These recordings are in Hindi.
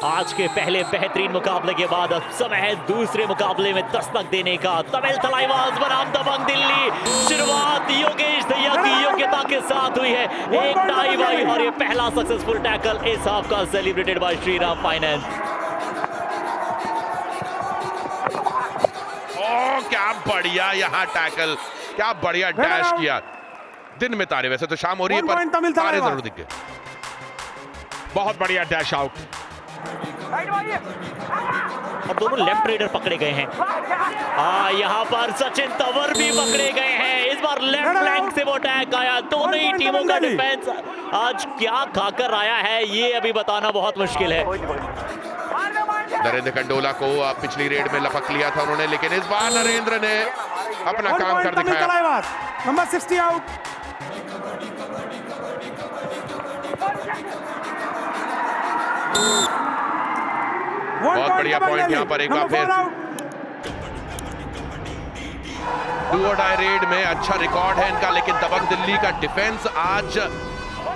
आज के पहले बेहतरीन मुकाबले के बाद अब समय है दूसरे मुकाबले में दस्तक देने का। तमिल तलाईबाज बनाम दबंग दिल्ली। शुरुआत योगेश दहिया की योग्यता के साथ हुई है। एक टाई भाई और ये पहला सक्सेसफुल टैकल इस हाफ का सेलिब्रेटेड बाय श्रीराम फाइनेंस। ओ क्या बढ़िया यहाँ टैकल, क्या बढ़िया डैश किया। दिन में तारे, वैसे तो शाम हो रही है पर तारे जरूर दिख गए। बहुत बढ़िया डैश आउट। और दोनों लेफ्ट रेडर पकड़े गए हैं। यहाँ पर सचिन तंवर भी पकड़े गए हैं। इस बार लेफ्ट फ्लैंक से वो अटैक आया। दोनों ही टीमों का डिफेंस आज क्या खाकर आया है ये अभी बताना बहुत मुश्किल है। नरेंद्र कंडोला को पिछली रेड में लपक लिया था उन्होंने, लेकिन इस बार नरेंद्र ने अपना काम कर दिखाया। Number 60 out. बहुत बढ़िया पॉइंट यहाँ पर एक बार फिर। डू और डाई रेड में अच्छा रिकॉर्ड है इनका, लेकिन दबंग दिल्ली का डिफेंस आज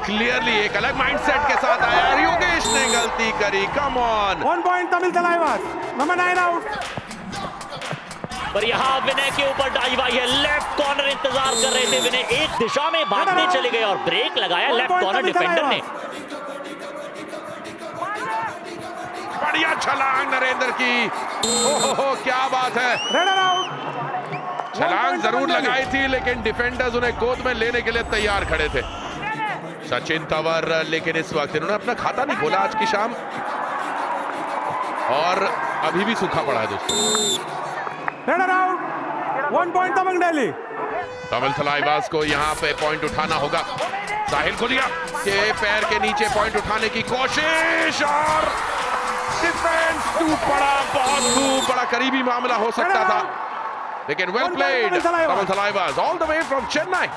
क्लियरली एक अलग माइंडसेट के साथ आया। योगेश ने गलती करी। Come on. 1 point Tamil Thalaivas. Number 9 out. पर यहाँ विनय के ऊपर डाइव आई है। लेफ्ट कॉर्नर इंतजार कर रहे थे विनय, एक दिशा में भागने चले गए और ब्रेक लगाया लेफ्ट कॉर्नर डिफेंडर ने। बढ़िया छलांग नरेंद्र की। ओहो क्या बात है। छलांग जरूर लगाई थी, लेकिन डिफेंडर्स उन्हें गोद में लेने के लिए तैयार खड़े थे। सचिन तंवर, लेकिन इस वक्त इन्होंने अपना खाता नहीं खोला आज की शाम, और अभी भी सूखा पड़ा है दोस्तों। 1 पॉइंट दबंग दिल्ली। तमिल तलाईबाज को यहाँ पे पॉइंट उठाना होगा। साहिल गुलिया के पैर के नीचे पॉइंट उठाने की कोशिश, और डिफेंस टूट पड़ा। बहुत खूब, बड़ा करीबी मामला हो सकता था, लेकिन well played Tamil Thalaivas all the way from Chennai.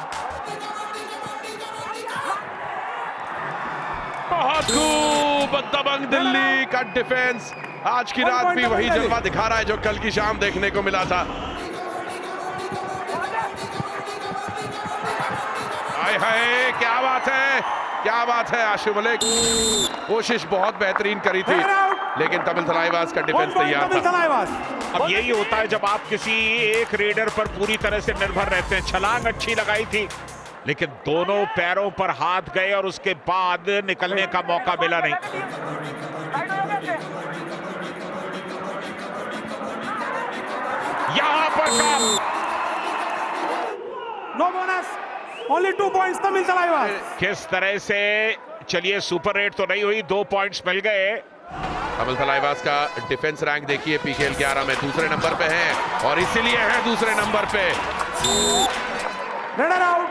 बहुत खूब दबंग दिल्ली का डिफेंस आज की रात भी वही जलवा दिखा रहा है जो कल की शाम देखने को मिला था। हाय हाय क्या बात है, क्या बात है। आशिफ मलिक कोशिश बहुत बेहतरीन करी थी, लेकिन तमिल तलाईबाज का डिफेंस तैयार था। अब यही होता है जब आप किसी एक रेडर पर पूरी तरह से निर्भर रहते हैं। छलांग अच्छी लगाई थी, लेकिन दोनों पैरों पर हाथ गए और उसके बाद निकलने का मौका मिला नहीं। यहां पर no bonus, only 2 points Tamil Thalaivas. किस तरह से, चलिए सुपर रेट तो नहीं हुई, 2 पॉइंट्स मिल गए। तमिल तलाईबाज का डिफेंस रैंक देखिए, पीकेएल 11 में दूसरे नंबर पे है, और इसीलिए है दूसरे नंबर पे। Raider out.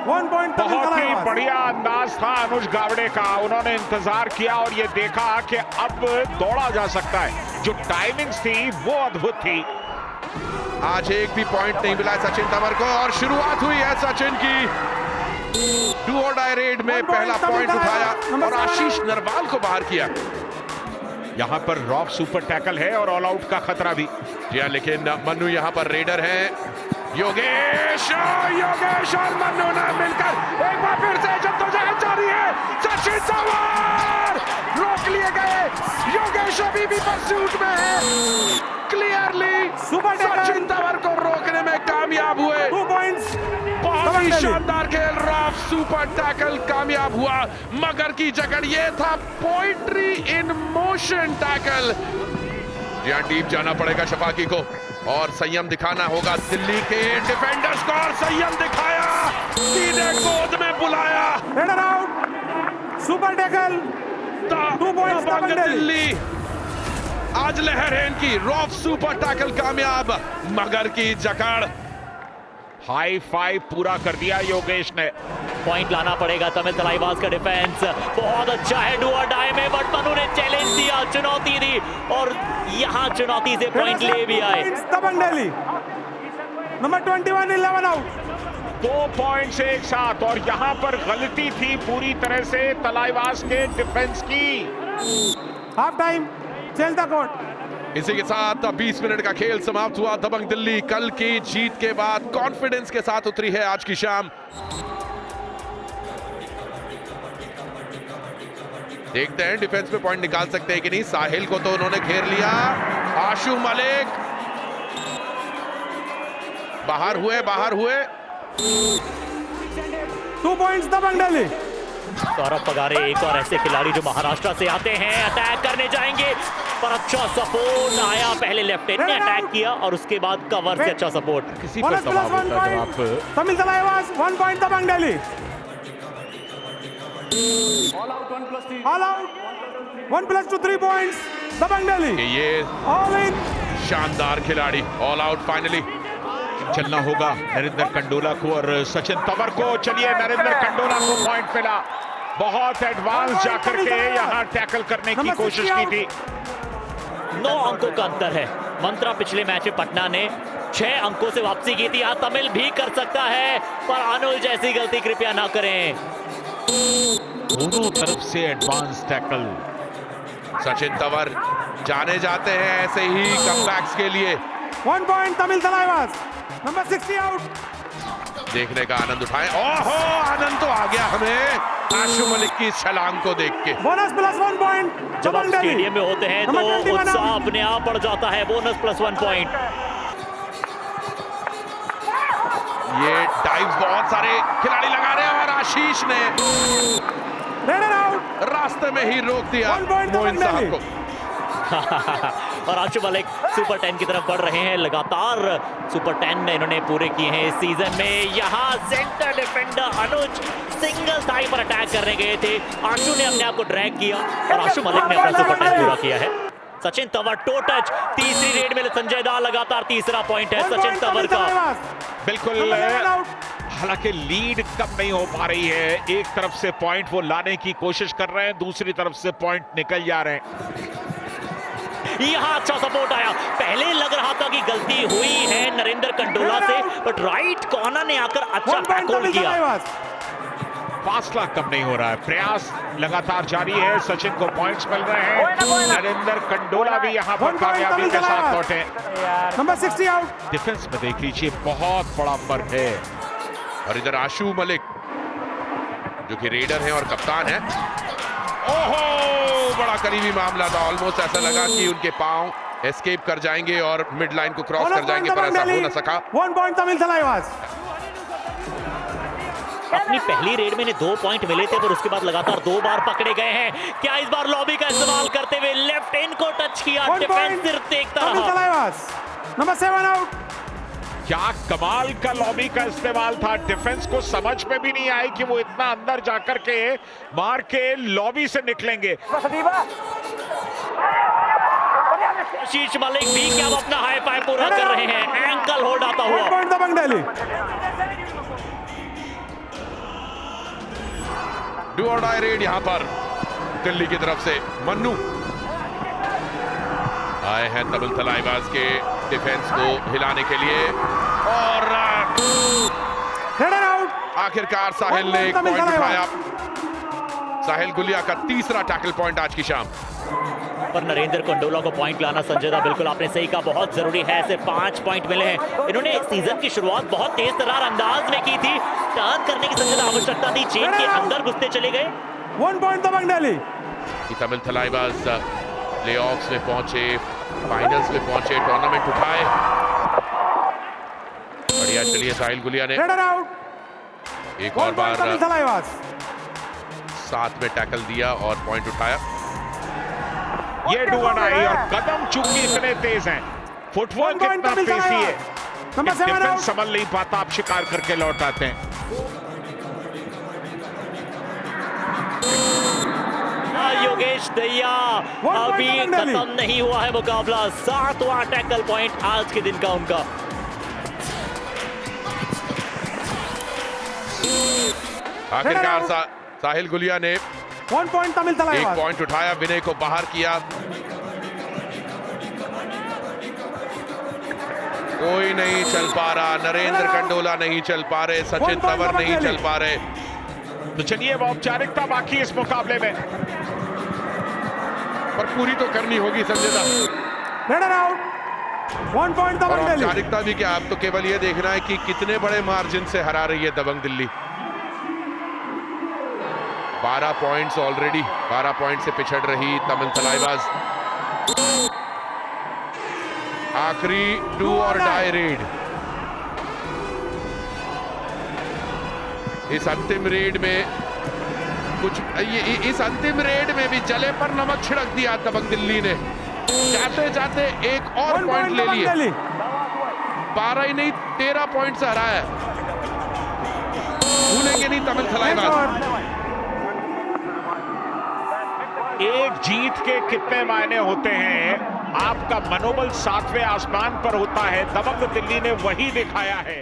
1 पॉइंट तमिल बहुत ही तलाईबाज। बढ़िया अंदाज था अनुज गावड़े का। उन्होंने इंतजार किया और ये देखा कि अब दौड़ा जा सकता है। जो टाइमिंग्स थी वो अद्भुत थी। आज एक भी पॉइंट नहीं मिला सचिन तंवर को, और शुरुआत हुई है सचिन की। डू और डाई रेड में पहला पॉइंट उठाया और आशीष नरवाल को बाहर किया। यहां पर रॉफ सुपर टैकल है और ऑल आउट का खतरा भी। जी हाँ, लेकिन मन्नू यहां पर रेडर है। योगेश और मन्नू ने मिलकर एक बार फिर से जद्दोजहद जारी है। सचिन तंवर रोक लिए गए। योगेश अभी भी परस्यूट में है। क्लियरली सचिन तंवर को रोकने में कामयाब हुए। 2 पॉइंट्स। बहुत ही शानदार खेल। रॉफ सुपर टैकल कामयाब हुआ। मगर की जकड़, ये था पोइट्री इन मोशन टैकल। यहाँ डीप जाना पड़ेगा शफाकी को, और संयम दिखाना होगा दिल्ली के डिफेंडर्स को, और संयम दिखाया, सीधे गोद में बुलाया। Raider out. Super tackle. 2 points Dabang Delhi. आज लहर है इनकी। रॉफ सुपर टैकल कामयाब, मगर की जकड़। हाई फाइव पूरा कर दिया योगेश ने। पॉइंट लाना पड़ेगा। तमिल तलाईबाज का डिफेंस बहुत अच्छा है डू और डाई में, बट मनु ने चैलेंज दिया, चुनौती दी, और यहां चुनौती से पॉइंट ले भी आए। Dabang Delhi. Number 21 11 out. 2 points एक साथ, और यहां पर गलती थी पूरी तरह से तलाईबाज के डिफेंस की। हाफ टाइम, चेल द कोर्ट। इसी के साथ 20 मिनट का खेल समाप्त हुआ। दबंग दिल्ली कल की जीत के बाद कॉन्फिडेंस के साथ उतरी है आज की शाम। देखते हैं डिफेंस में पॉइंट निकाल सकते हैं कि नहीं। साहिल को तो उन्होंने घेर लिया। आशु मलिक बाहर हुए 2 पॉइंट्स दबंग दिल्ली। सौरभ पगारे एक और ऐसे खिलाड़ी जो महाराष्ट्र से आते हैं, अटैक करने जाएंगे पर अच्छा सपोर्ट आया। पहले लेफ्ट हैंड ने अटैक किया और उसके बाद कवर से अच्छा सपोर्ट। किसी पर दबाव होता है जब आप Tamil Thalaivas 1 point Dabang Delhi. All out 1 + 2 3 points Dabang Delhi. कि ये ऑल इन शानदार खिलाड़ी ऑल आउट फाइनली। चलना होगा नरेंद्र कंडोला को और सचिन तंवर को। चलिए नरेंद्र कंडोला को पॉइंट मिला। बहुत एडवांस जाकर के यहां टैकल करने की कोशिश की थी। 9 अंकों का अंतर है। मंत्रा पिछले मैच में पटना ने 6 अंकों से वापसी की थी। तमिल भी कर सकता है पर अनुल जैसी गलती कृपया ना करें। दोनों तरफ से एडवांस टैकल। सचिन तंवर जाने जाते हैं ऐसे ही कमबैक्स के लिए। 1 point Tamil Thalaivas. Number 60 out. देखने का आनंद उठाएं। ओहो आनंद तो आ गया हमें आशु मलिक की छलांग को देख के। बोनस +1 पॉइंट जब आप दबंग दिल्ली। स्टेडियम में होते हैं तो नंबर 21 उत्साह अपने आप बढ़ जाता है। Bonus +1 point. ये डाइव्स बहुत सारे खिलाड़ी लगा रहे हैं और आशीष ने रेडर आउट। रास्ते में ही रोक दिया 1 पॉइंट मोइन दबंग साहब दिल्ली। को। और आशु मलिक सुपर 10 की तरफ बढ़ रहे हैं। लगातार सुपर 10 इन्होंने पूरे किए हैं इस सीजन में। यहाँ सेंटर डिफेंडर अनुज सिंगल थाई पर अटैक करने गए थे। आशु ने अपने आप को ड्रैग किया और आशु मलिक ने अपना सुपर 10 पूरा किया है। Sachin Tanwar to touch. तीसरी रेड में संजय दा लगातार तीसरा पॉइंट है 1 सचिन पॉइंट तंवर तमिल का। तलाईवास। बिल्कुल। Number 11 out. हालांकि लीड कम नहीं हो पा रही है। एक तरफ से पॉइंट वो लाने की कोशिश कर रहे हैं, दूसरी तरफ से पॉइंट निकल जा रहे हैं। यहाँ अच्छा सपोर्ट आया। पहले लग रहा था कि गलती हुई है नरेंद्र कंडोला से बट राइट कॉर्नर ने आकर अच्छा 1 पॉइंट टैकल तमिल किया। तलाईवास। फासला कम नहीं हो रहा है। प्रयास लगातार जारी है। सचिन को पॉइंट्स मिल रहे हैं। नरेंद्र कंडोला भी यहां पर 1 पॉइंट कामयाबी तमिल के साथ तलाईवास। लौटे। Number 60 out. डिफेंस में देख लीजिए बहुत बड़ा फर्क है। और इधर आशु मलिक जो कि रेडर हैं और कप्तान हैं। ओहो बड़ा करीबी मामला था। ऑलमोस्ट ऐसा लगा कि उनके पांव एस्केप कर जाएंगे और मिड लाइन को क्रॉस कर जाएंगे पर ऐसा हो न सका। 1 पॉइंट तमिल तलाईवास। अपनी पहली रेड में 2 पॉइंट मिले थे पर उसके बाद लगातार 2 बार पकड़े गए हैं। क्या इस बार लॉबी का इस्तेमाल करते हुए लेफ्ट हैंड को टच किया? 1 डिफेंस पॉइंट सिर्फ देखता तमिल रहा। तलाईवास। Number 7 out. क्या कमाल का लॉबी का इस्तेमाल था। डिफेंस को समझ में भी नहीं आई कि वो इतना अंदर जाकर के मार के लॉबी से निकलेंगे। आशीष मलिक भी क्या वो अपना हाई फाई पूरा कर रहे हैं। एंकल होल्ड आता 1 हुआ। पॉइंट दबंग दिल्ली। डू और डाई रेड यहां पर दिल्ली की तरफ से। मन्नू आए हैं तमिल तलाईवास के डिफेंस को हिलाने के लिए और रेडर आउट। आखिरकार साहिल ने एक पॉइंट उठाया। साहिल गुलिया का तीसरा टैकल पॉइंट आज की शाम। पर नरेंद्र कंडोला को पॉइंट लाना संजय दा बिल्कुल आपने सही कहा बहुत जरूरी है। ऐसे 5 पॉइंट मिले हैं। इन्होंने सीजन की शुरुआत बहुत तेज तर्रार अंदाज में की थी। टर्न करने की संजय दा आवश्यकता थी। चेन के अंदर घुसते चले गए। 1 पॉइंट दबंग दिल्ली। तमिल तलाईवास प्लेऑफ्स में पहुंचे, फाइनल्स में पहुंचे, टूर्नामेंट उठाए। बढ़िया चलिए साहिल गुलिया ने रेडर आउट। एक और बार तमिल तलाईवास। साथ में टैकल दिया और पॉइंट उठाया। ये डुआनाई और कदम चूंकि इतने तेज हैं, फुटवर्क कितना पेसी है। Number 7 defence out. संभल नहीं पाता, आप शिकार करके लौट आते हैं। योगेश दहिया अभी खत्म नहीं हुआ है मुकाबला। 7वां टैकल पॉइंट आज के दिन का उनका। आखिरकार साहिल गुलिया ने 1 पॉइंट तमिल एक तलाईवास। पॉइंट उठाया, विनय को बाहर किया। कोई नहीं चल पा रहा। नरेंद्र कंडोला नहीं चल पा रहे, सचिन तंवर नहीं चल पा रहे। तो चलिए वो औपचारिकता बाकी इस मुकाबले में, पर पूरी तो करनी होगी संजय दा। Raider out. 1 पॉइंट और दबंग दिल्ली। औपचारिकता भी क्या, आप तो केवल ये देखना है कि कितने बड़े मार्जिन से हरा रही है दबंग दिल्ली। 12 पॉइंट्स ऑलरेडी, 12 पॉइंट से पिछड़ रही तमिल तलाईबाज। आखिरी डू और डाई रेड। इस अंतिम रेड में इस अंतिम रेड में भी जले पर नमक छिड़क दिया दबंग दिल्ली ने। जाते जाते एक और पॉइंट ले लिए, 12 ही नहीं 13 पॉइंट से हराया। भूलेंगे नहीं तमिल तलाईबाज। एक जीत के कितने मायने होते हैं, आपका मनोबल 7वें आसमान पर होता है। दबंग दिल्ली ने वही दिखाया है।